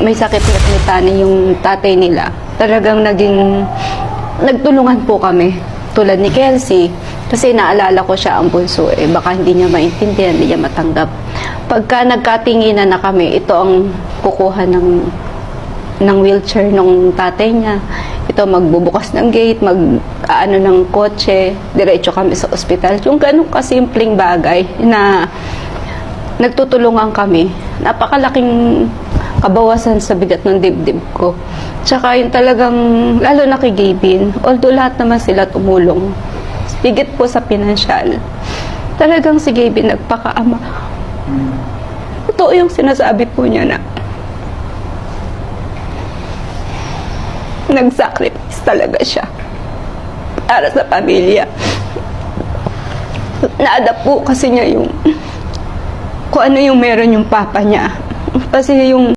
may sakit na tani yung tatay nila, talagang nagtulungan po kami. Tulad ni Kelsey, kasi naalala ko siya ang bunso, baka hindi niya maintindihan, hindi niya matanggap. Pagka nagkatinginan na kami, ito ang kukuha ng wheelchair ng tatay niya. Ito magbubukas ng gate, mag-ano ng kotse, diretso kami sa ospital. Yung ganun kasimpleng bagay na nagtutulungan kami, napakalaking kabawasan sa bigat ng dibdib ko. Tsaka yung talagang, lalo na kay Gavin, although lahat naman sila tumulong, higit po sa pinansyal, talagang si Gavin nagpakaama. Totoo yung sinasabi po niya na nag-sacrifice talaga siya para sa pamilya. Naadap po kasi niya yung kung ano yung meron yung papa niya. Kasi yung